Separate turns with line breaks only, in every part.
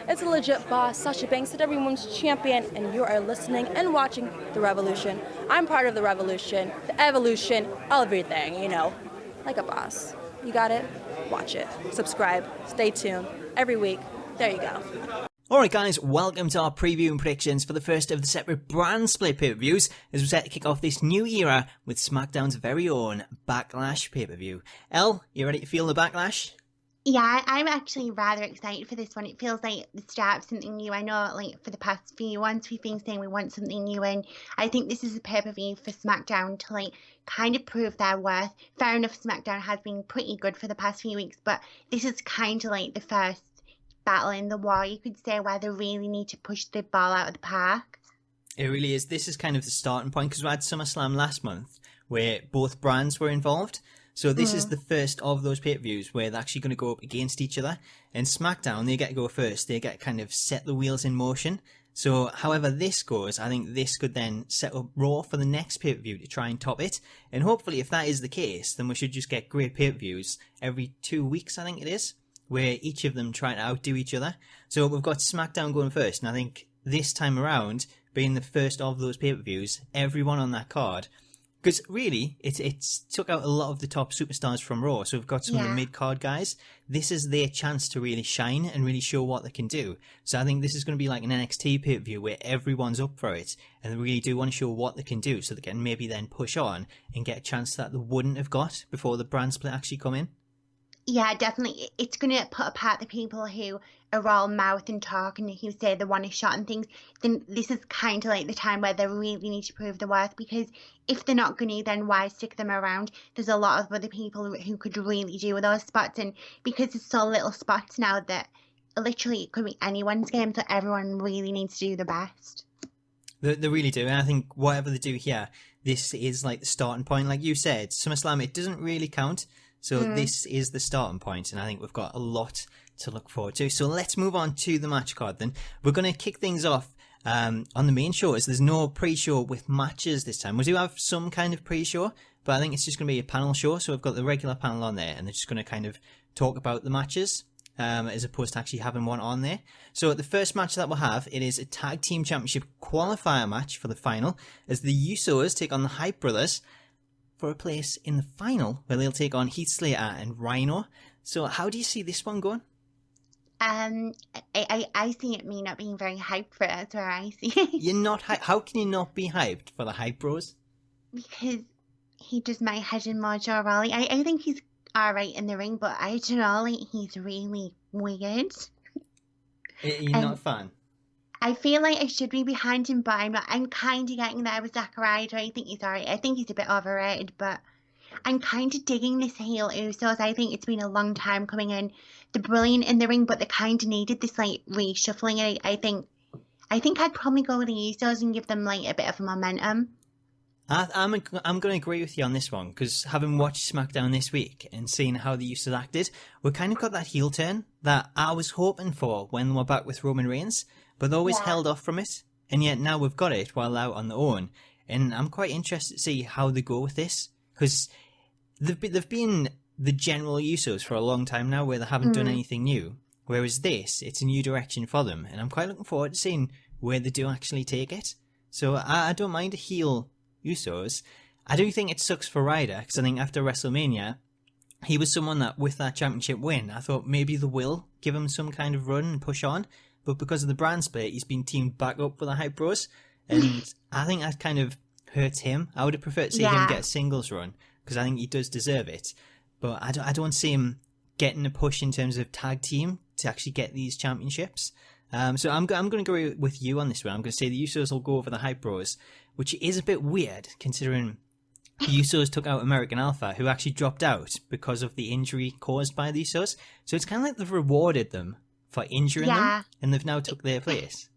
It's a legit boss, Sasha Banks, and everyone's champion, and you are listening and watching The Revolution. I'm part of The Revolution, the evolution, everything, like a boss. You got it? Watch it. Subscribe. Stay tuned. Every week. There you go.
Alright guys, welcome to our preview and predictions for the first of the separate brand split pay-per-views as we set to kick off this new era with SmackDown's very own Backlash pay-per-view. Elle, you ready to feel the backlash?
Yeah, I'm actually rather excited for this one. It feels like the start of something new. I know, for the past few ones, we've been saying we want something new, and I think this is a pay-per-view for SmackDown to, kind of prove their worth. Fair enough, SmackDown has been pretty good for the past few weeks, but this is kind of the first battle in the war, you could say, where they really need to push the ball out of the park.
It really is. This is kind of the starting point because we had SummerSlam last month where both brands were involved. So this is the first of those pay-per-views where they're actually going to go up against each other. And SmackDown, they get to go first. They get kind of set the wheels in motion. So however this goes, I think this could then set up Raw for the next pay-per-view to try and top it. And hopefully if that is the case, then we should just get great pay-per-views every 2 weeks, I think it is, where each of them try to outdo each other. So we've got SmackDown going first. And I think this time around, being the first of those pay-per-views, everyone on that card, because really, it's took out a lot of the top superstars from Raw. So we've got some of the mid-card guys. This is their chance to really shine and really show what they can do. So I think this is going to be like an NXT pay-per-view where everyone's up for it. And they really do want to show what they can do so they can maybe then push on and get a chance that they wouldn't have got before the brand split actually come in.
Yeah, definitely. It's going to put apart the people who are all mouth and talk and who say they want a shot and things. Then this is kind of the time where they really need to prove their worth, because if they're not going to, then why stick them around? There's a lot of other people who could really do those spots, and because there's so little spots now that literally it could be anyone's game, so everyone really needs to do the best.
They really do, and I think whatever they do here, this is the starting point. Like you said, SummerSlam, it doesn't really count. So this is the starting point, and I think we've got a lot to look forward to. So let's move on to the match card then. We're going to kick things off on the main show, as there's no pre-show with matches this time. We do have some kind of pre-show, but I think it's just going to be a panel show. So we've got the regular panel on there, and they're just going to kind of talk about the matches as opposed to actually having one on there. So the first match that we'll have, it is a Tag Team Championship qualifier match for the final, as the Usos take on the Hype Brothers for a place in the final where they'll take on Heath Slater and Rhino. So how do you see this one going?
I see it me not being very hyped for it. That's where I see it.
You're not hyped? How can you not be hyped for the Hype Bros?
Because he does my head in Mojo Rawley. I think he's alright in the ring, but I don't know, he's really weird.
You're not a fan?
I feel like I should be behind him, but I'm not. I'm kind of getting there with Zack Ryder. I think he's alright. I think he's a bit overrated, but I'm kind of digging this heel Usos. I think it's been a long time coming in. They're brilliant in the ring, but they kind of needed this reshuffling. I think I'd probably go with the Usos and give them a bit of momentum.
I'm going to agree with you on this one, because having watched SmackDown this week and seeing how the Usos acted, we kind of got that heel turn that I was hoping for when we're back with Roman Reigns, but they always held off from it, and yet now we've got it while out on their own, and I'm quite interested to see how they go with this, because they've been the general Usos for a long time now where they haven't done anything new, whereas this, it's a new direction for them, and I'm quite looking forward to seeing where they do actually take it. So I don't mind a heel Usos. I do think it sucks for Ryder, because I think after WrestleMania, he was someone that with that championship win, I thought maybe they will give him some kind of run and push on, but because of the brand split, he's been teamed back up with the Hype Bros, and I think that kind of hurts him. I would have preferred to see him get a singles run, because I think he does deserve it, but I don't see him getting a push in terms of tag team to actually get these championships. So I'm going to go with you on this one. I'm going to say the Usos will go over the Hype Bros, which is a bit weird considering the Usos took out American Alpha, who actually dropped out because of the injury caused by the Usos. So it's kind of like they've rewarded them for injuring them, and they've now took their place.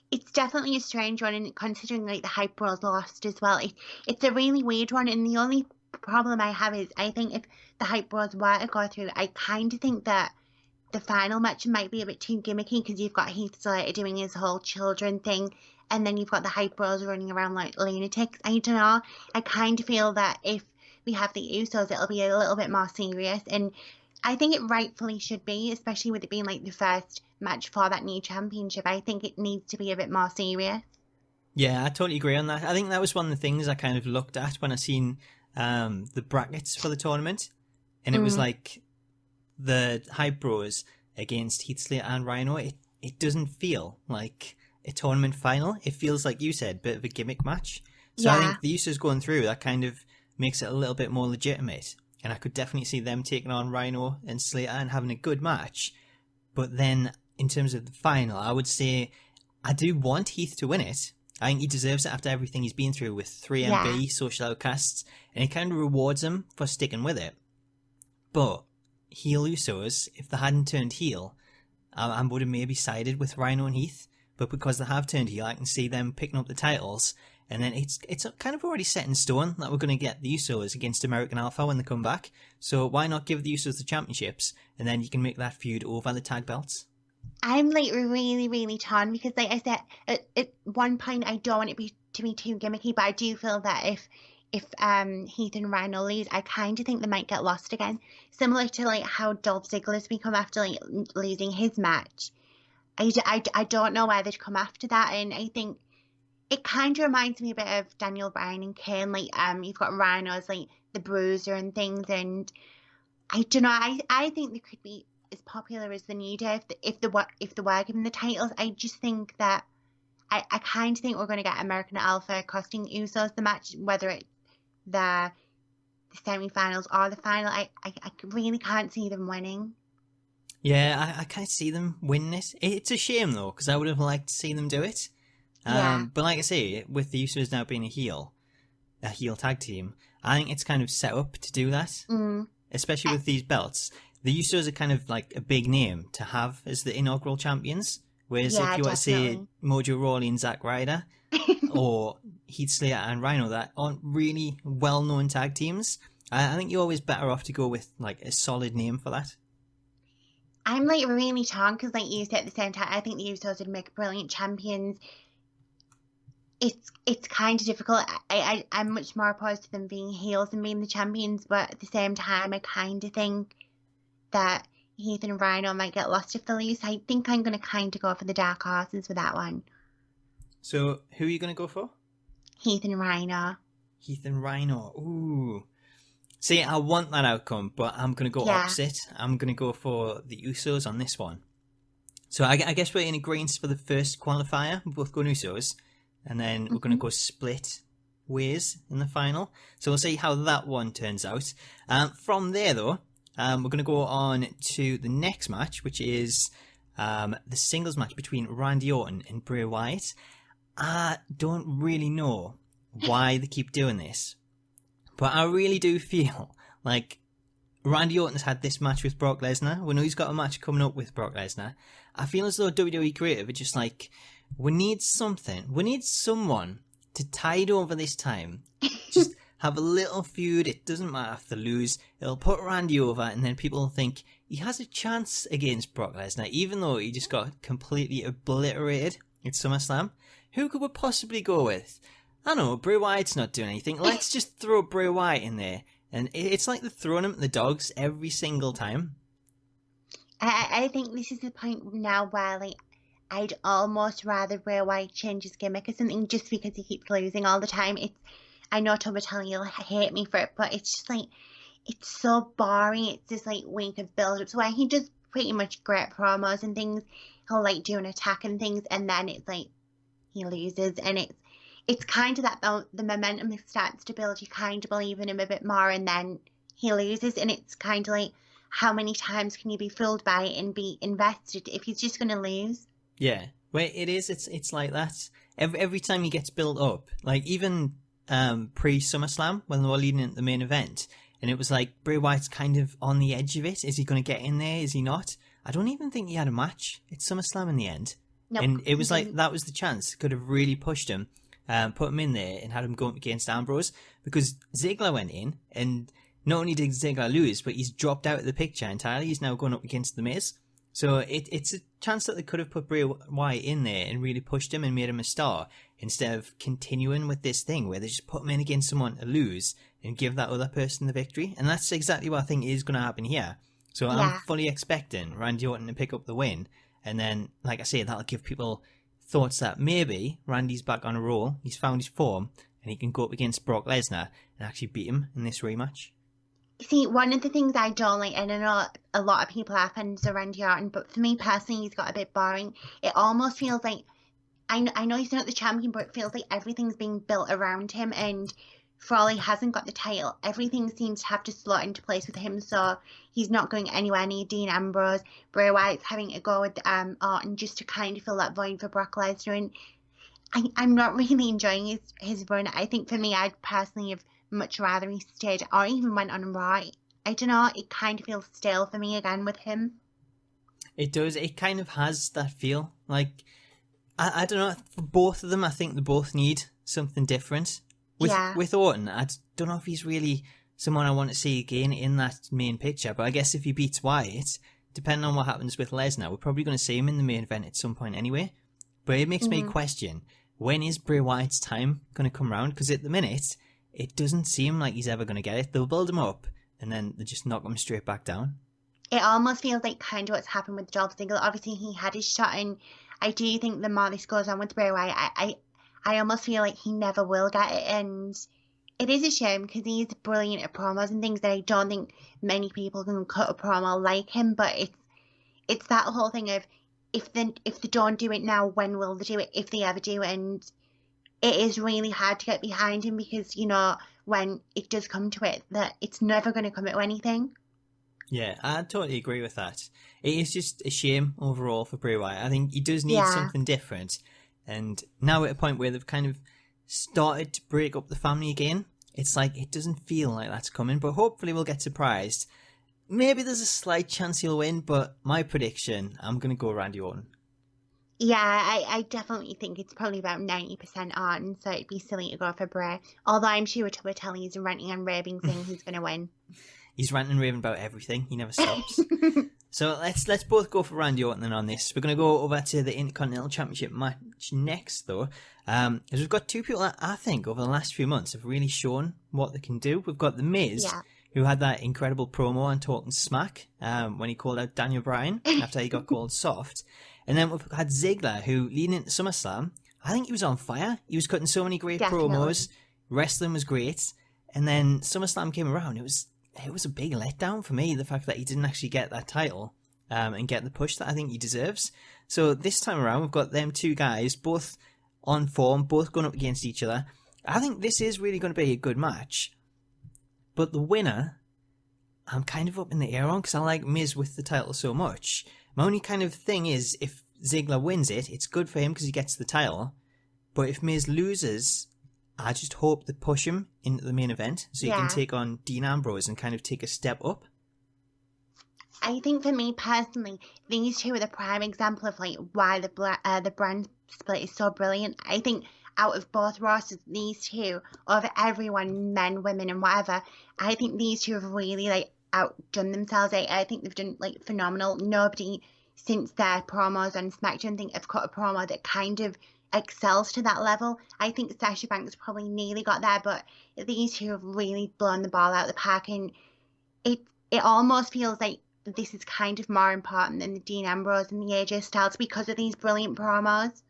It's definitely a strange one, and considering the Hype Bros lost as well, it's a really weird one. And the only problem I have is I think if the Hype Bros were to go through, I kind of think that the final match might be a bit too gimmicky, because you've got Heath Slater doing his whole children thing, and then you've got the Hype Bros running around like lunatics. I don't know. I kind of feel that if we have the Usos, it'll be a little bit more serious, and I think it rightfully should be, especially with it being like the first match for that new championship. I think it needs to be a bit more serious.
Yeah, I totally agree on that. I think that was one of the things I kind of looked at when I seen the brackets for the tournament. And it was like the Hype Bros against Heath Slater and Rhino. It doesn't feel like a tournament final. It feels like you said, bit of a gimmick match. So I think the Usos going through, that kind of makes it a little bit more legitimate. And I could definitely see them taking on Rhino and Slater and having a good match. But then, in terms of the final, I would say I do want Heath to win it. I think he deserves it after everything he's been through with 3MB, Social Outcasts, and it kind of rewards him for sticking with it. But heel Usos, if they hadn't turned heel, I would have maybe sided with Rhino and Heath. But because they have turned heel, I can see them picking up the titles. And then it's kind of already set in stone that we're going to get the Usos against American Alpha when they come back. So why not give the Usos the championships, and then you can make that feud over the tag belts?
I'm like really, really torn because, like I said, at one point I don't want it to be too gimmicky, but I do feel that if Heath and Rhino lose, I kind of think they might get lost again. Similar to like how Dolph Ziggler's become after like losing his match. I don't know why they'd come after that, and I think it kind of reminds me a bit of Daniel Bryan and Kane. Like you've got Rhino as like the bruiser and things, and I don't know. I think they could be as popular as the New Day if they were given the titles. I just think that I kind of think we're going to get American Alpha costing Usos the match, whether it's the semi-finals or the final. I really can't see them winning.
Yeah, I can't see them winning it. It's a shame though, because I would have liked to see them do it. But like I say, with the Usos now being a heel tag team, I think it's kind of set up to do that, especially with these belts. The Usos are kind of like a big name to have as the inaugural champions, whereas if you were to say Mojo Rawley and Zack Ryder, or Heath Slater and Rhino, that aren't really well-known tag teams, I think you're always better off to go with like a solid name for that.
I'm like really torn because, like you said, at the same time, I think the Usos would make brilliant champions. It's kind of difficult. I'm much more opposed to them being heels and being the champions, but at the same time, I kind of think that Heath and Rhino might get lost if they lose. I think I'm going to kind of go for the dark horses with that one.
So, who are you going to go for?
Heath and Rhino.
Heath and Rhino. Ooh. See, I want that outcome, but I'm going to go opposite. I'm going to go for the Usos on this one. So, I guess we're in agreement for the first qualifier. We're both going Usos. And then we're going to go split ways in the final. So we'll see how that one turns out. From there, though, we're going to go on to the next match, which is the singles match between Randy Orton and Bray Wyatt. I don't really know why they keep doing this, but I really do feel like Randy Orton's had this match with Brock Lesnar. We know he's got a match coming up with Brock Lesnar. I feel as though WWE Creative are just like, we need something. We need someone to tide over this time. Just have a little feud. It doesn't matter if they lose. It'll put Randy over, and then people will think he has a chance against Brock Lesnar, even though he just got completely obliterated at SummerSlam. Who could we possibly go with? I don't know, Bray Wyatt's not doing anything. Let's just throw Bray Wyatt in there. And it's like they're throwing him at the dogs every single time.
I think this is the point now where, like, I'd almost rather Bray Wyatt change his gimmick or something just because he keeps losing all the time. I know Tom Battaglia, you'll hate me for it, but it's just like, it's so boring. It's this like week of build-ups where he does pretty much great promos and things. He'll like do an attack and things, and then it's like he loses, and it's kind of that the momentum starts to build. You kind of believe in him a bit more, and then he loses, and it's kind of like, how many times can you be fooled by it and be invested if he's just going to lose?
Yeah, well, it is. It's like that. Every time he gets built up, like even pre-SummerSlam when they were leading into the main event, and it was like Bray Wyatt's kind of on the edge of it. Is he going to get in there? Is he not? I don't even think he had a match at SummerSlam in the end. Nope. And it was like that was the chance. Could have really pushed him, put him in there and had him going against Ambrose, because Ziggler went in, and not only did Ziggler lose, but he's dropped out of the picture entirely. He's now going up against The Miz. So it's a chance that they could have put Bray Wyatt in there and really pushed him and made him a star, instead of continuing with this thing where they just put him in against someone to lose and give that other person the victory. And that's exactly what I think is going to happen here. So I'm
Yeah.
fully expecting Randy Orton to pick up the win. And then, like I say, that'll give people thoughts that maybe Randy's back on a roll, he's found his form, and he can go up against Brock Lesnar and actually beat him in this rematch.
See, one of the things I don't like, and I know a lot of people are fans of Randy Orton, but for me personally, he's got a bit boring. It almost feels like, I know he's not the champion, but it feels like everything's being built around him, and for all he hasn't got the title, everything seems to have to slot into place with him, so he's not going anywhere near Dean Ambrose. Bray Wyatt's having a go with Orton just to kind of fill that void for Brock Lesnar, and I'm not really enjoying his run. I think for me, I'd personally have much rather he stayed or even went on Raw. I don't know, it kind of feels stale for me again with him.
It does. It kind of has that feel. Like, I don't know, for both of them, I think they both need something different. With Orton, I don't know if he's really someone I want to see again in that main picture, but I guess if he beats Wyatt, depending on what happens with Lesnar, we're probably going to see him in the main event at some point anyway. But it makes me question, when is Bray Wyatt's time going to come round? Because at the minute, it doesn't seem like he's ever going to get it. They'll build him up, and then they just knock him straight back down.
It almost feels like kind of what's happened with Dolph Ziggler. Obviously, he had his shot, and I do think the more this goes on with Bray Wyatt, I almost feel like he never will get it, and it is a shame because he's brilliant at promos and things that I don't think many people can cut a promo like him, but it's that whole thing of if they don't do it now, when will they do it, if they ever do, and it is really hard to get behind him because, you know, when it does come to it, that it's never going to come to anything.
Yeah, I totally agree with that. It is just a shame overall for Bray Wyatt. I think he does need something different. And now at a point where they've kind of started to break up the family again, it's like it doesn't feel like that's coming, but hopefully we'll get surprised. Maybe there's a slight chance he'll win, but my prediction, I'm going to go Randy Orton.
Yeah, I definitely think it's probably about 90% Orton, so it'd be silly to go for Bray. Although I'm sure Tubatelli is ranting and raving saying he's going to win.
He's ranting and raving about everything. He never stops. So let's both go for Randy Orton then on this. We're going to go over to the Intercontinental Championship match next, though. As we've got two people that I think over the last few months have really shown what they can do. We've got The Miz, who had that incredible promo on Talking Smack when he called out Daniel Bryan after he got called soft. And then we've had Ziggler, who leading into SummerSlam, I think he was on fire. He was cutting so many great promos. Wrestling was great. And then SummerSlam came around. It was a big letdown for me, the fact that he didn't actually get that title and get the push that I think he deserves. So this time around, we've got them two guys, both on form, both going up against each other. I think this is really going to be a good match. But the winner, I'm kind of up in the air on because I like Miz with the title so much. My only kind of thing is if Ziggler wins it, it's good for him because he gets the title. But if Miz loses, I just hope they push him into the main event so he can take on Dean Ambrose and kind of take a step up.
I think for me personally, these two are the prime example of like why the brand split is so brilliant. I think out of both rosters, these two, over everyone, men, women, and whatever, I think these two have really like outdone themselves. I think they've done like phenomenal. Nobody since their promos on SmackDown think have cut a promo that kind of excels to that level. I think Sasha Banks probably nearly got there, but these two have really blown the ball out of the park, and it almost feels like this is kind of more important than the Dean Ambrose and the AJ Styles because of these brilliant promos.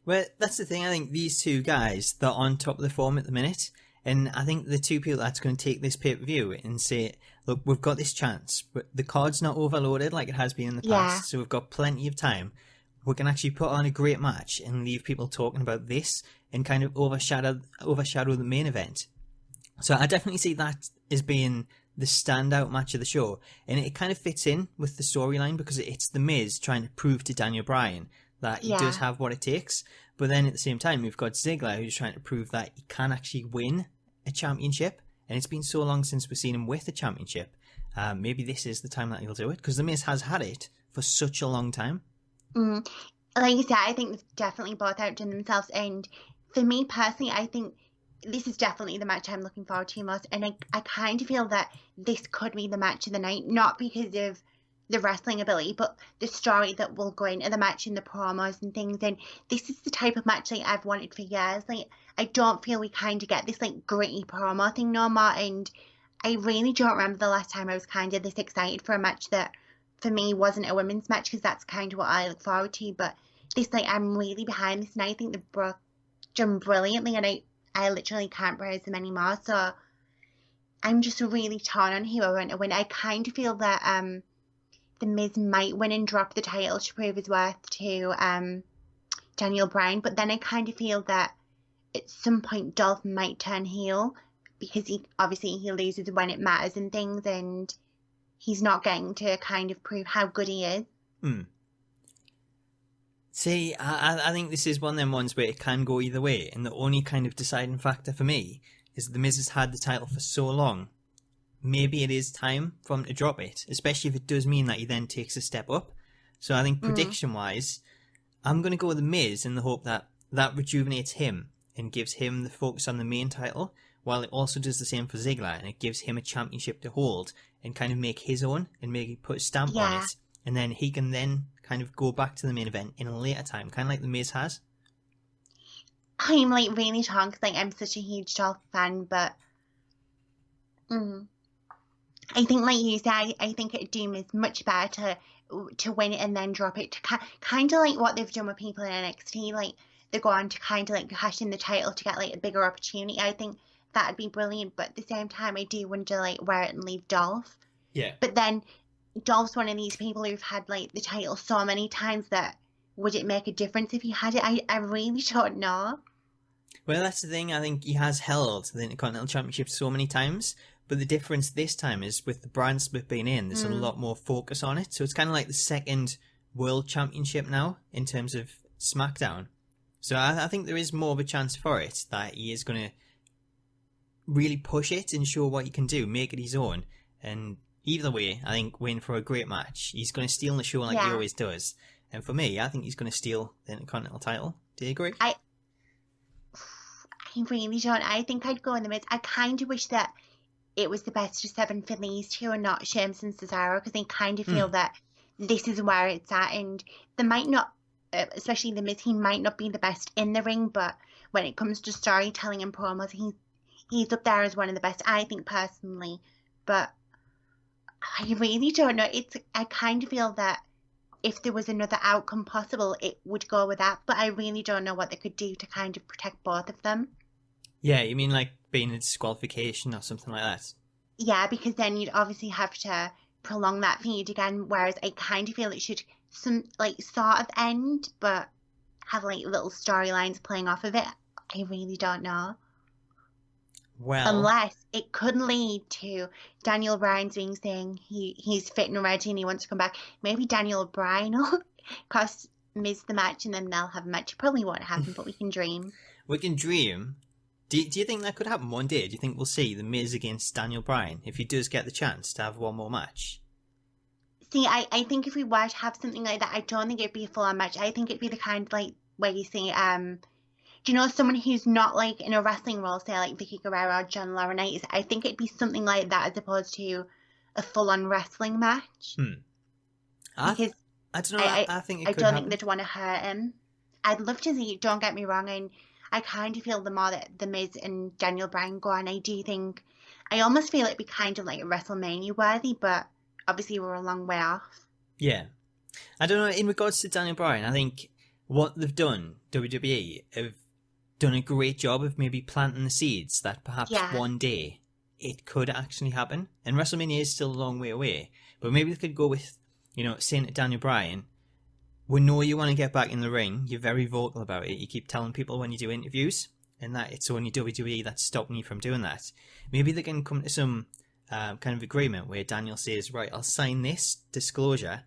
Well, that's the thing. I think these two guys, they're on top of the form at the minute. And I think the two people that's going to take this pay-per-view and say, look, we've got this chance, but the card's not overloaded like it has been in the past, so we've got plenty of time. We can actually put on a great match and leave people talking about this and kind of overshadow the main event. So I definitely see that as being the standout match of the show. And it kind of fits in with the storyline because it's The Miz trying to prove to Daniel Bryan that he does have what it takes. But then at the same time, we've got Ziggler who's trying to prove that he can actually win a championship. And it's been so long since we've seen him with a championship. Maybe this is the time that he'll do it because The Miz has had it for such a long time.
Like you said, I think they've definitely both outdone themselves. And for me personally, I think this is definitely the match I'm looking forward to most. And I kind of feel that this could be the match of the night, not because of the wrestling ability, but the story that will go into the match and the promos and things. And this is the type of match like I've wanted for years. Like I don't feel we kind of get this like gritty promo thing no more. And I really don't remember the last time I was kind of this excited for a match that for me wasn't a women's match, because that's kind of what I look forward to. But this, like, I'm really behind this, and I think they've done brilliantly, and I literally can't praise them anymore. So I'm just really torn on who I want to win. I kind of feel that the Miz might win and drop the title to prove his worth to Daniel Bryan, but then I kind of feel that at some point Dolph might turn heel, because he loses when it matters and things, and he's not getting to kind of prove how good he is.
See, I think this is one of them ones where it can go either way, and the only kind of deciding factor for me is that the Miz has had the title for so long. Maybe it is time for him to drop it, especially if it does mean that he then takes a step up. So I think prediction-wise, I'm going to go with the Miz in the hope that that rejuvenates him and gives him the focus on the main title, while it also does the same for Ziggler, and it gives him a championship to hold and kind of make his own and maybe put a stamp on it. And then he can then kind of go back to the main event in a later time, kind of like the Miz has.
I'm like really torn because like I'm such a huge Dolph fan, but I think, like you said, I think Doom is much better to win it and then drop it, to kind of like what they've done with people in NXT. Like they go on to kind of like cash in the title to get like a bigger opportunity. I think that'd be brilliant, but at the same time, I do wonder like where it and leave Dolph.
Yeah.
But then Dolph's one of these people who've had like the title so many times that would it make a difference if he had it? I really don't know.
Well, that's the thing. I think he has held the Intercontinental Championship so many times, but the difference this time is with the brand split being in, there's a lot more focus on it. So it's kind of like the second World Championship now in terms of SmackDown. So I think there is more of a chance for it, that he is going to really push it and show what he can do, make it his own. And either way, I think win for a great match. He's going to steal the show like he always does. And for me, I think he's going to steal the Intercontinental title. Do you agree?
I really don't. I think I'd go in the Miz. I kind of wish that it was the best of 7 for these two and not Sheamus and Cesaro, because I kind of feel that this is where it's at, and they might not, especially the Miz, he might not be the best in the ring, but when it comes to storytelling and promos, he's up there as one of the best, I think, personally. But I really don't know. I kind of feel that if there was another outcome possible, it would go with that, but I really don't know what they could do to kind of protect both of them.
Yeah, you mean like being a disqualification or something like that?
Yeah, because then you'd obviously have to prolong that feud again, whereas I kind of feel it should sort of end, but have like little storylines playing off of it. I really don't know.
Well,
unless it could lead to Daniel Bryan's being saying he's fit and ready and he wants to come back. Maybe Daniel Bryan will cost Miz the match and then they'll have a match. It probably won't happen, but we can dream.
We can dream. Do you think that could happen one day? Do you think we'll see the Miz against Daniel Bryan if he does get the chance to have one more match?
See, I think if we were to have something like that, I don't think it'd be a full-on match. I think it'd be the kind of like where you see, do you know, someone who's not like in a wrestling role, say like Vicky Guerrero or John Laurinaitis. I think it'd be something like that as opposed to a full-on wrestling match. Because
I don't know. I think it
I
could
don't
happen.
think they'd want to hurt him. I'd love to see it, don't get me wrong, and I kind of feel the more that the Miz and Daniel Bryan go on, I almost feel it'd be kind of like WrestleMania worthy, but obviously we're a long way off.
Yeah. I don't know, in regards to Daniel Bryan, I think what they've done, WWE, have done a great job of maybe planting the seeds that perhaps one day it could actually happen. And WrestleMania is still a long way away. But maybe they could go with, saying to Daniel Bryan, we know you want to get back in the ring. You're very vocal about it. You keep telling people when you do interviews, and that it's only WWE that's stopping you from doing that. Maybe they can come to some kind of agreement where Daniel says, right, I'll sign this disclosure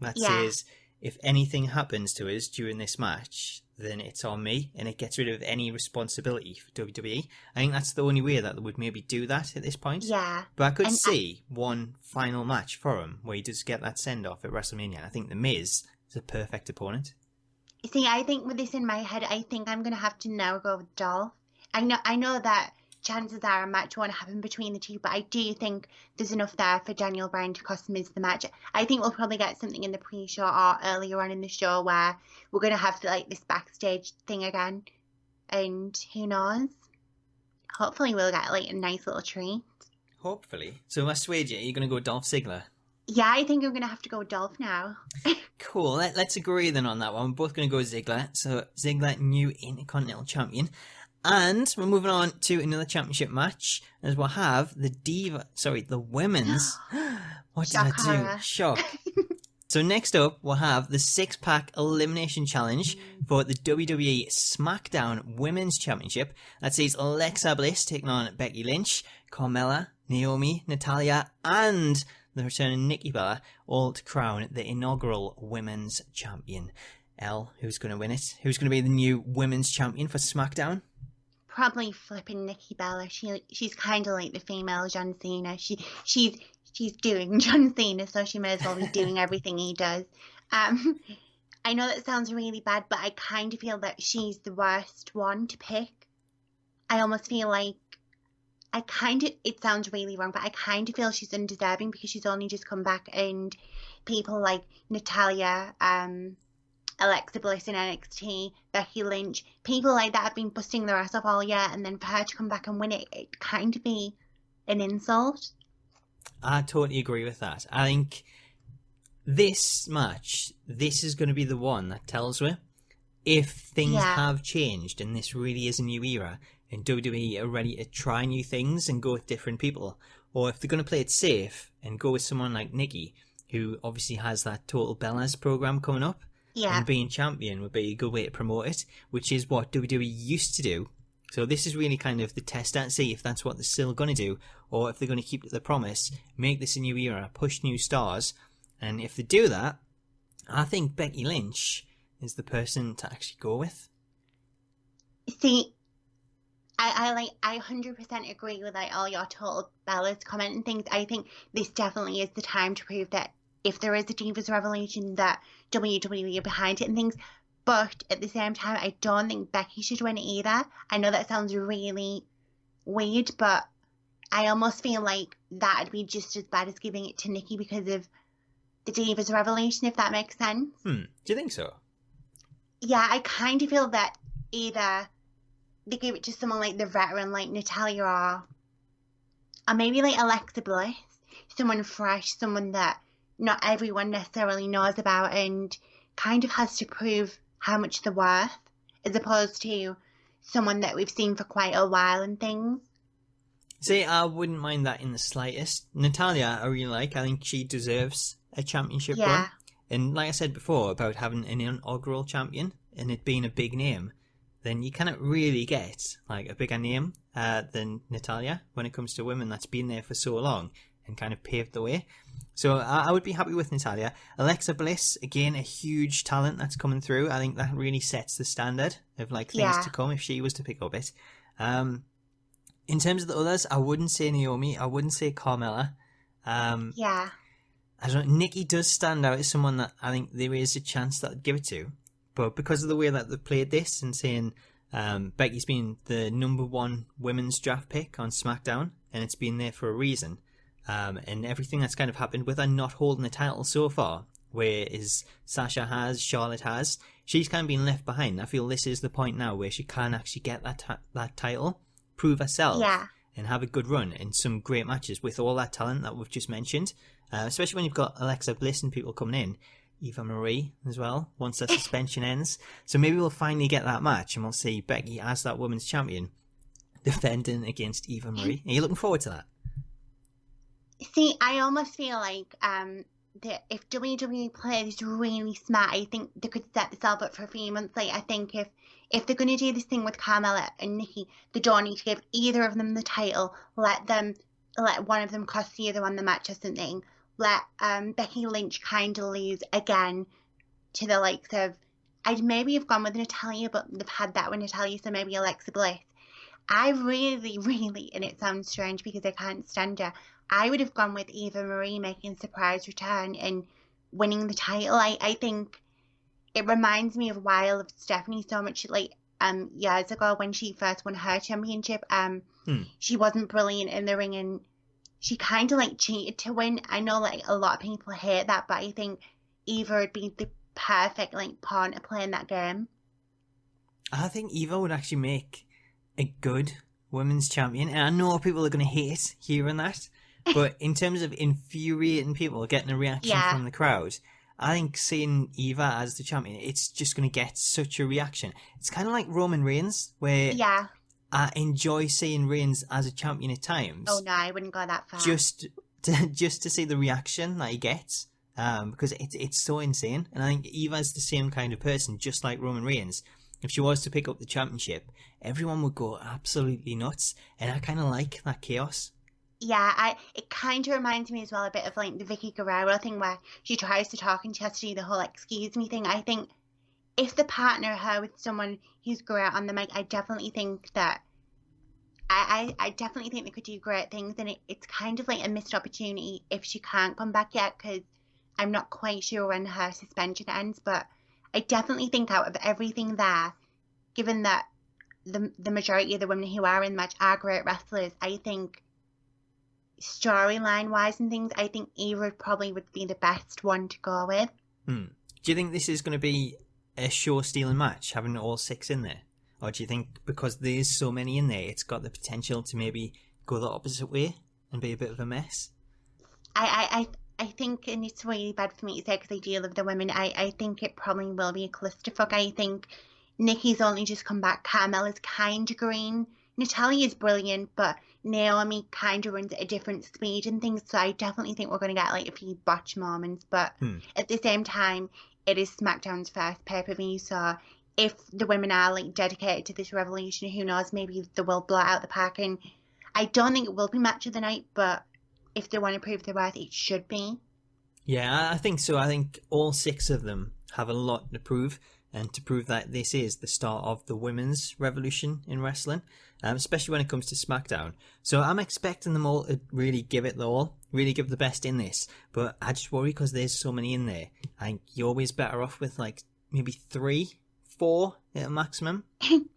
that says if anything happens to us during this match, then it's on me, and it gets rid of any responsibility for WWE. I think that's the only way that they would maybe do that at this point.
Yeah.
But I could see one final match for him where he does get that send-off at WrestleMania. I think The Miz is a perfect opponent.
See, I think with this in my head, I think I'm going to have to now go with Dolph. I know that chances are a match won't happen between the two, but I do think there's enough there for Daniel Bryan to cost Miz the match. I think we'll probably get something in the pre-show or earlier on in the show where we're going to have like this backstage thing again, and who knows? Hopefully we'll get like a nice little treat.
Hopefully. So I swayed you. You're going to go Dolph Ziggler.
Yeah, I think I'm going to have to go Dolph now.
Cool. Let's agree then on that one. We're both going to go Ziggler. So Ziggler, new Intercontinental Champion. And we're moving on to another championship match, as we'll have the women's. What did I do? Shock. So next up, we'll have the 6-pack elimination challenge for the WWE SmackDown Women's Championship. That sees Alexa Bliss taking on Becky Lynch, Carmella, Naomi, Natalya, and the returning Nikki Bella, all to crown the inaugural Women's Champion. Elle, who's going to win it? Who's going to be the new Women's Champion for SmackDown?
Probably flipping Nikki Bella. She's kind of like the female John Cena. She's doing John Cena, so she may as well be doing everything he does. I know that sounds really bad, but I kind of feel that she's the worst one to pick. I almost feel like it sounds really wrong, but I kind of feel she's undeserving because she's only just come back, and people like Natalya, Alexa Bliss in NXT, Becky Lynch, people like that have been busting their ass off all year, and then for her to come back and win it, it'd kind of be an insult.
I totally agree with that. I think this match, this is going to be the one that tells me if things have changed and this really is a new era and WWE are ready to try new things and go with different people, or if they're going to play it safe and go with someone like Nikki, who obviously has that Total Bellas program coming up. Yeah. And being champion would be a good way to promote it, which is what WWE used to do. So this is really kind of the test and see if that's what they're still going to do, or if they're going to keep to the promise, make this a new era, push new stars. And if they do that, I think Becky Lynch is the person to actually go with.
See, I 100% agree with all your Total Bellas comment and things. I think this definitely is the time to prove that if there is a Divas Revolution, that WWE are behind it and things. But at the same time, I don't think Becky should win either. I know that sounds really weird, but I almost feel like that'd be just as bad as giving it to Nikki because of the Divas Revolution, if that makes sense.
Do you think so?
Yeah, I kind of feel that either they give it to someone like the veteran, like Natalya, or maybe like Alexa Bliss, someone fresh, someone that not everyone necessarily knows about and kind of has to prove how much they're worth, as opposed to someone that we've seen for quite a while and things.
See, I wouldn't mind that in the slightest. Natalya, I really like. I think she deserves a championship run. And like I said before about having an inaugural champion and it being a big name, then you cannot really get like a bigger name than Natalya when it comes to women that's been there for so long and kind of paved the way. So I would be happy with Natalya. Alexa Bliss, again, a huge talent that's coming through. I think that really sets the standard of like things to come if she was to pick up it. In terms of the others, I wouldn't say Naomi. I wouldn't say Carmella. I don't know. Nikki does stand out as someone that I think there is a chance that I'd give it to. But because of the way that they played this and saying Becky's been the #1 women's draft pick on SmackDown and it's been there for a reason. And everything that's kind of happened with her not holding the title so far, whereas Sasha has, Charlotte has, she's kind of been left behind. I feel this is the point now where she can actually get that title, prove herself, and have a good run in some great matches with all that talent that we've just mentioned. Especially when you've got Alexa Bliss and people coming in, Eva Marie as well, once that suspension ends. So maybe we'll finally get that match and we'll see Becky as that women's champion defending against Eva Marie. Are you looking forward to that?
See, I almost feel like that if WWE play this really smart, I think they could set this up for a few months. Like, I think if they're going to do this thing with Carmella and Nikki, they don't need to give either of them the title. Let one of them cost the other one the match or something. Let Becky Lynch kind of lose again to the likes of, I'd maybe have gone with Natalya, but they've had that with Natalya, so maybe Alexa Bliss. I really, really, and it sounds strange because I can't stand her, I would have gone with Eva Marie making a surprise return and winning the title. I think it reminds me of Wild of Stephanie so much, like years ago when she first won her championship. She wasn't brilliant in the ring and she kind of like cheated to win. I know like a lot of people hate that, but I think Eva would be the perfect like pawn to play in that game.
I think Eva would actually make a good women's champion, and I know people are going to hate hearing that, But in terms of infuriating people, getting a reaction
Yeah.
from the crowd, I think seeing Eva as the champion, it's just going to get such a reaction. It's kind of like Roman Reigns, where
Yeah.
I enjoy seeing Reigns as a champion at times.
Oh no, I wouldn't go that far.
Just to see the reaction that he gets, because it's so insane. And I think Eva's the same kind of person, just like Roman Reigns. If she was to pick up the championship, everyone would go absolutely nuts, and I kind of like that chaos.
Yeah, it kind of reminds me as well a bit of like the Vicky Guerrero thing where she tries to talk and she has to do the whole excuse me thing. I think if the partner her with someone who's great on the mic, I definitely think that I definitely think they could do great things, and it's kind of like a missed opportunity if she can't come back yet, because I'm not quite sure when her suspension ends. But I definitely think out of everything there, given that the majority of the women who are in the match are great wrestlers, I think storyline wise and things, I think Eva probably would be the best one to go with.
Do you think this is going to be a show-stealing match, having all 6 in there? Or do you think because there's so many in there, it's got the potential to maybe go the opposite way and be a bit of a mess?
I think, and it's really bad for me to say because I do love the women, I think it probably will be a clusterfuck. I think Nikki's only just come back, Carmella's kind of green, Natalia's brilliant, but Naomi kind of runs at a different speed and things, so I definitely think we're going to get like a few botch moments. But at the same time, it is SmackDown's first pay-per-view, so if the women are like dedicated to this revolution, who knows, maybe they will blow out the park. And I don't think it will be match of the night, but if they want to prove their worth, it should be.
Yeah, I think so. I think all 6 of them have a lot to prove, and to prove that this is the start of the women's revolution in wrestling, especially when it comes to SmackDown. So I'm expecting them all to really give it the all, really give the best in this. But I just worry because there's so many in there. I think you're always better off with like maybe 3, 4 at a maximum.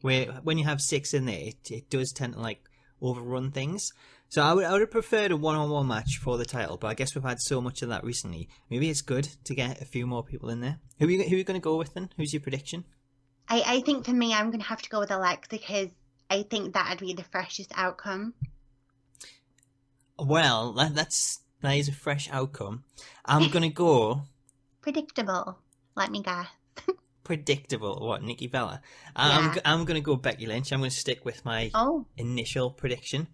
Where when you have 6 in there, it does tend to like overrun things. So I would have preferred a one-on-one match for the title, but I guess we've had so much of that recently. Maybe it's good to get a few more people in there. Who are you going to go with then? Who's your prediction?
I think for me, I'm going to have to go with Alexa because I think that'd be the freshest outcome.
Well, that is a fresh outcome. I'm going to go...
Predictable. Let me guess.
Predictable. What, Nikki Bella?
Yeah.
I'm going to go Becky Lynch. I'm going to stick with my initial prediction.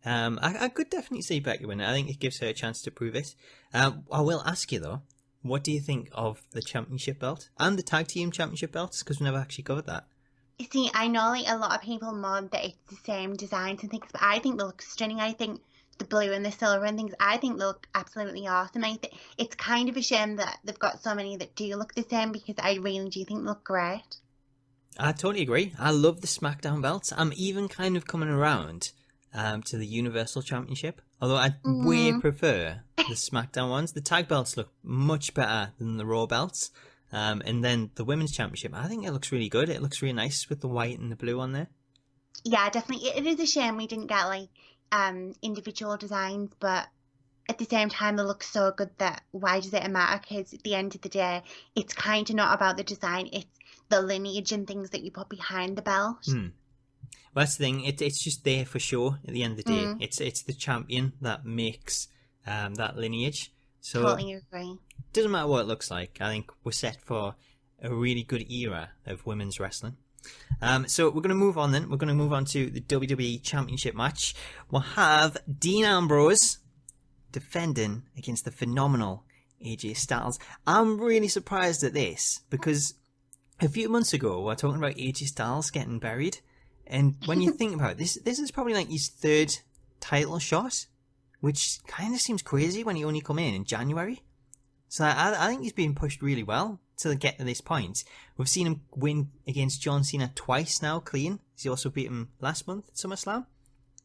I could definitely see Becky win. I think it gives her a chance to prove it. I will ask you though, what do you think of the championship belt and the tag team championship belts? Because we never actually covered that.
You see, I know like a lot of people moan that it's the same designs and things, but I think they look stunning. I think the blue and the silver and things, I think they look absolutely awesome. I think it's kind of a shame that they've got so many that do look the same, because I really do think they look great.
I totally agree. I love the SmackDown belts. I'm even kind of coming around to the Universal Championship, although I way prefer the SmackDown ones. The tag belts look much better than the Raw belts. And then the Women's Championship, I think it looks really good. It looks really nice with the white and the blue on there.
Yeah, definitely. It is a shame we didn't get like individual designs, but at the same time they look so good that why does it matter? Because at the end of the day, it's kind of not about the design, it's the lineage and things that you put behind the belt.
Well, that's the thing. It's just there for show at the end of the day. It's the champion that makes that lineage. So
Totally agree.
It doesn't matter what it looks like. I think we're set for a really good era of women's wrestling. So we're going to move on then. We're going to move on to the WWE Championship match. We'll have Dean Ambrose defending against the phenomenal AJ Styles. I'm really surprised at this because a few months ago we were talking about AJ Styles getting buried. And when you think about it, this is probably like his 3rd title shot, which kind of seems crazy when he only come in January. So I think he's been pushed really well to get to this point. We've seen him win against John Cena twice now, clean. He also beat him last month at SummerSlam.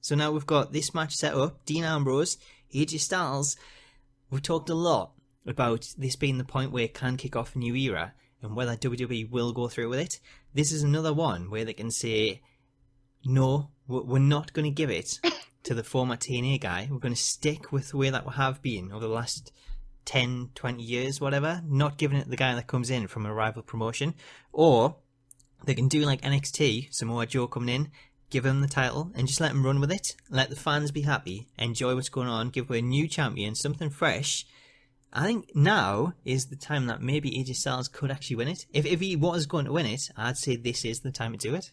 So now we've got this match set up. Dean Ambrose, AJ Styles. We've talked a lot about this being the point where it can kick off a new era and whether WWE will go through with it. This is another one where they can say, no, we're not going to give it to the former TNA guy. We're going to stick with the way that we have been over the last 10, 20 years, whatever, not giving it to the guy that comes in from a rival promotion. Or they can do like NXT, Samoa Joe coming in, give him the title and just let him run with it. Let the fans be happy, enjoy what's going on, give away a new champion, something fresh. I think now is the time that maybe AJ Styles could actually win it. If he was going to win it, I'd say this is the time to do it.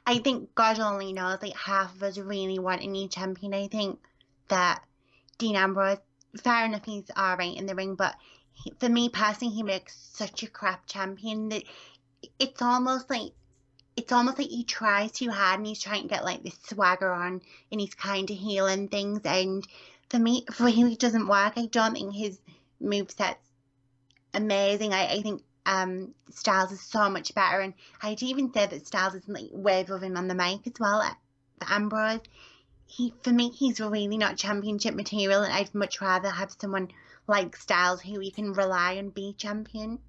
I think God only knows, like, half of us really want a new champion. I think that Dean Ambrose, fair enough, he's alright in the ring, but for me personally, he makes such a crap champion that it's almost like he tries too hard and he's trying to get like this swagger on and he's kind of healing things, and for him it doesn't work. I don't think his moveset's amazing. I think Styles is so much better, and I'd even say that Styles is like way above him on the mic as well. For Ambrose, for me he's really not championship material, and I'd much rather have someone like Styles who you can rely on be champion.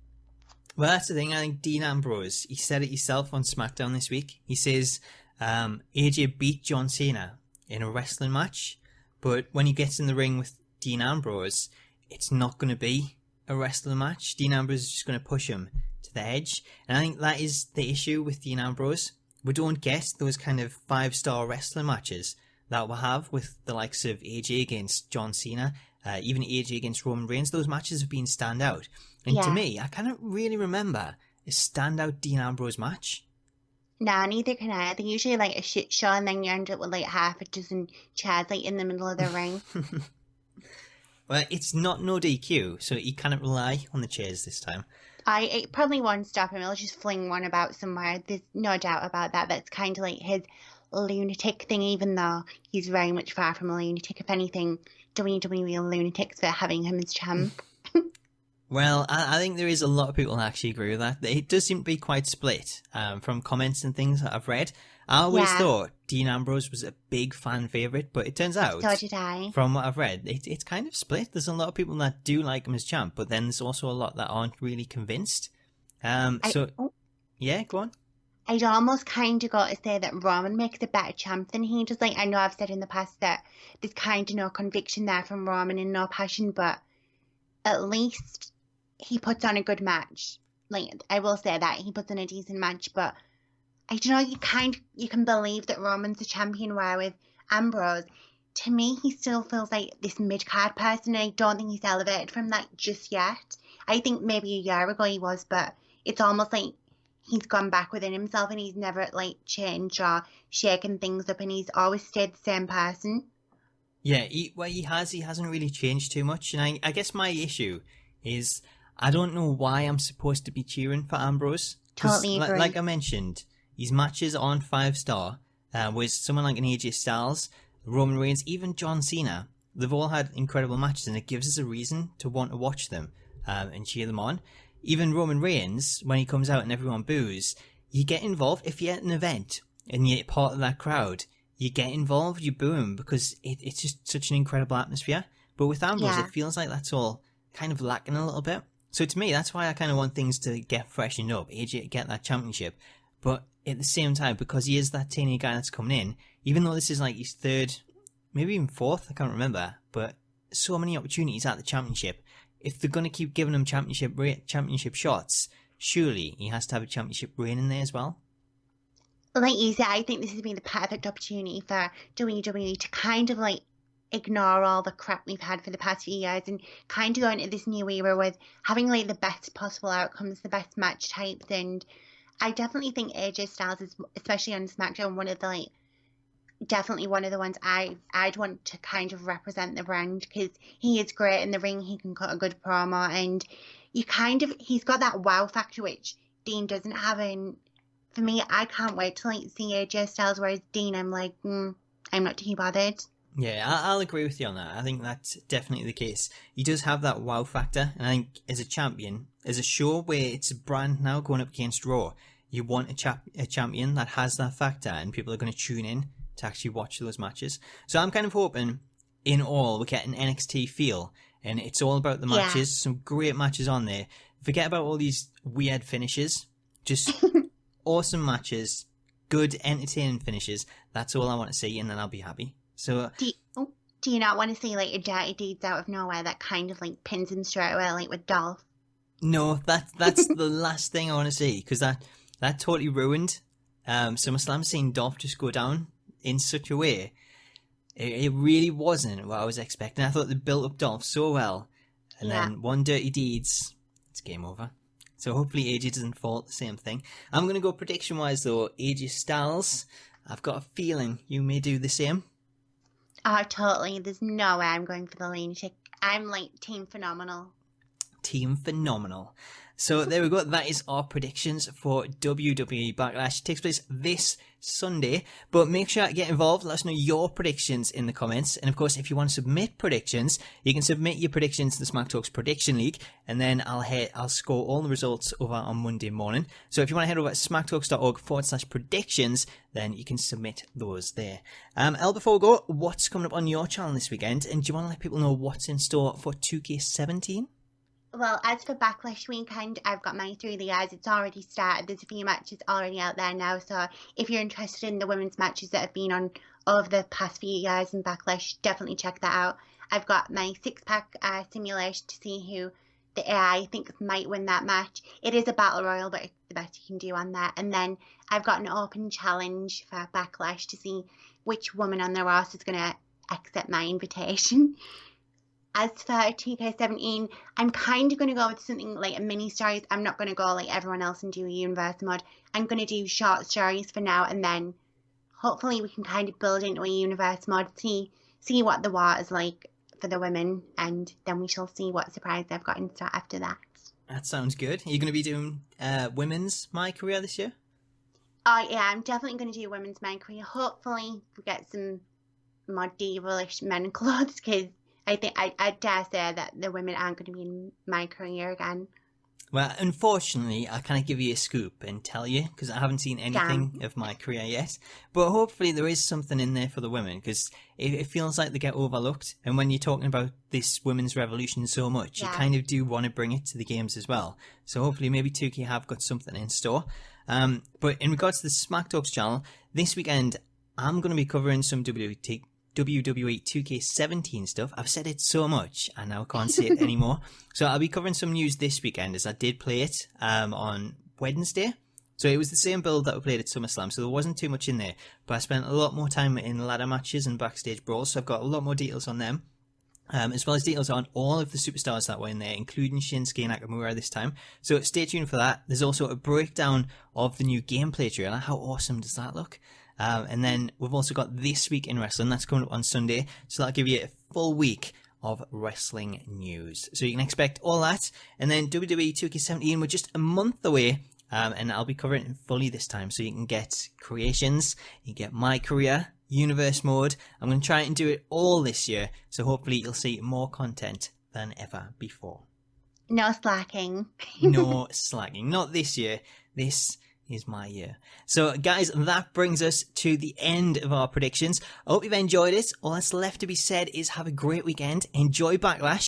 Well, that's the thing. I think Dean Ambrose, he said it himself on SmackDown this week. He says AJ beat John Cena in a wrestling match, but when he gets in the ring with Dean Ambrose, it's not going to be a wrestling match. Dean Ambrose is just going to push him to the edge. And I think that is the issue with Dean Ambrose. We don't get those kind of 5-star wrestling matches that we'll have with the likes of AJ against John Cena, even AJ against Roman Reigns. Those matches have been standout. And to me, I can't really remember a standout Dean Ambrose match.
Nah, neither can I. They're usually like a shit show, and then you end up with like half a dozen chairs like in the middle of the ring.
Well, it's not no DQ, so he cannot rely on the chairs this time.
It probably won't stop him. He'll just fling one about somewhere. There's no doubt about that. That's kind of like his lunatic thing, even though he's very much far from a lunatic. If anything, WWE are lunatics for having him as champ.
Well, I think there is a lot of people that actually agree with that. It does seem to be quite split from comments and things that I've read. I always thought Dean Ambrose was a big fan favourite, but it turns out,
so did I.
From what I've read, it's kind of split. There's a lot of people that do like him as champ, but then there's also a lot that aren't really convinced. Yeah, go on.
I'd almost kind of got to say that Roman makes a better champ than he does. Like, I know I've said in the past that there's kind of no conviction there from Roman and no passion, but at least he puts on a good match. Like, I will say that he puts on a decent match, but I don't know, you can believe that Roman's a champion, where with Ambrose, to me, he still feels like this mid-card person, and I don't think he's elevated from that just yet. I think maybe a year ago he was, but it's almost like he's gone back within himself and he's never like changed or shaken things up, and he's always stayed the same person.
Yeah, he hasn't really changed too much, and I guess my issue is I don't know why I'm supposed to be cheering for Ambrose.
Totally agree.
Like I mentioned, his matches aren't 5-star. With someone like an AJ Styles, Roman Reigns, even John Cena, they've all had incredible matches, and it gives us a reason to want to watch them and cheer them on. Even Roman Reigns, when he comes out and everyone boos, you get involved. If you're at an event and you're part of that crowd, you get involved, you boo him, because it's just such an incredible atmosphere. But with Ambrose, it feels like that's all kind of lacking a little bit. So to me, that's why I kind of want things to get freshened up. AJ to get that championship. But at the same time, because he is that teeny guy that's coming in, even though this is like his third, maybe even fourth, I can't remember, but so many opportunities at the championship. If they're going to keep giving him championship shots, surely he has to have a championship reign in there as well.
Like you said, I think this has been the perfect opportunity for WWE to kind of like ignore all the crap we've had for the past few years and kind of go into this new era with having like the best possible outcomes, the best match types. And I definitely think AJ Styles is, especially on SmackDown, definitely one of the ones I'd want to kind of represent the brand, because he is great in the ring. He can cut a good promo, and he's got that wow factor which Dean doesn't have. And for me, I can't wait to like see AJ Styles, whereas Dean, I'm like, I'm not too bothered.
Yeah, I'll agree with you on that. I think that's definitely the case. He does have that wow factor, and I think as a champion, as a show where it's a brand now going up against Raw, you want a champion that has that factor, and people are going to tune in to actually watch those matches. So I'm kind of hoping, in all, we get an NXT feel, and it's all about the matches. Some great matches on there. Forget about all these weird finishes. Just awesome matches, good, entertaining finishes. That's all I want to see, and then I'll be happy. So,
do you not want to see like a Dirty Deeds out of nowhere that kind of like pins him straight away, like with Dolph?
No, that's the last thing I want to see, because that totally ruined SummerSlam, seeing Dolph just go down in such a way, it really wasn't what I was expecting. I thought they built up Dolph so well, and then one dirty deeds, it's game over. So hopefully AJ doesn't fall at the same thing. I'm going to go prediction-wise though, AJ Styles. I've got a feeling you may do the same.
Oh, totally. There's no way I'm going for the lunatic. I'm like Team Phenomenal.
Team Phenomenal. So there we go. That is our predictions for WWE Backlash. It takes place this Sunday. But make sure to get involved. Let us know your predictions in the comments. And of course, if you want to submit predictions, you can submit your predictions to the SmackTalks Prediction League. And then I'll score all the results over on Monday morning. So if you want to head over to smacktalks.org/predictions, then you can submit those there. Elle, before we go, what's coming up on your channel this weekend? And do you want to let people know what's in store for 2K17?
Well, as for Backlash weekend, I've got my Through the Eyes. It's already started. There's a few matches already out there now. So if you're interested in the women's matches that have been on over the past few years in Backlash, definitely check that out. I've got my six-pack simulation to see who the AI thinks might win that match. It is a battle royal, but it's the best you can do on that. And then I've got an open challenge for Backlash to see which woman on the roster is going to accept my invitation. As for 2K17, I'm kind of going to go with something like a mini stories. I'm not going to go like everyone else and do a universe mod. I'm going to do short stories for now, and then hopefully we can kind of build into a universe mod, see what the war is like for the women, and then we shall see what surprise I've got in store after that.
That sounds good. Are you going to be doing women's My Career this year?
Oh yeah, I'm definitely going to do women's My Career. Hopefully we get some more diva-ish men clothes, because I think I dare say that the women aren't going to be in My Career again.
Well, unfortunately, I can't give you a scoop and tell you, because I haven't seen anything of My Career yet. But hopefully there is something in there for the women, because it feels like they get overlooked. And when you're talking about this women's revolution so much, you kind of do want to bring it to the games as well. So hopefully maybe 2K have got something in store. But in regards to the SmackTalks channel, this weekend I'm going to be covering some WWE 2K17 stuff. I've said it so much and now I can't say it anymore. So I'll be covering some news this weekend, as I did play it on Wednesday. So it was the same build that we played at SummerSlam, so there wasn't too much in there. But I spent a lot more time in ladder matches and backstage brawls, so I've got a lot more details on them. As well as details on all of the superstars that were in there, including Shinsuke Nakamura this time. So stay tuned for that. There's also a breakdown of the new gameplay trailer. How awesome does that look? And then we've also got This Week in Wrestling. That's coming up on Sunday. So that'll give you a full week of wrestling news. So you can expect all that. And then WWE 2K17, we're just a month away. And I'll be covering it fully this time. So you can get creations, you can get My Career, Universe Mode. I'm going to try and do it all this year. So hopefully you'll see more content than ever before.
No slacking.
No slacking. Not this year. This is my year. So guys, that brings us to the end of our predictions. I hope you've enjoyed it. All that's left to be said is have a great weekend. Enjoy Backlash.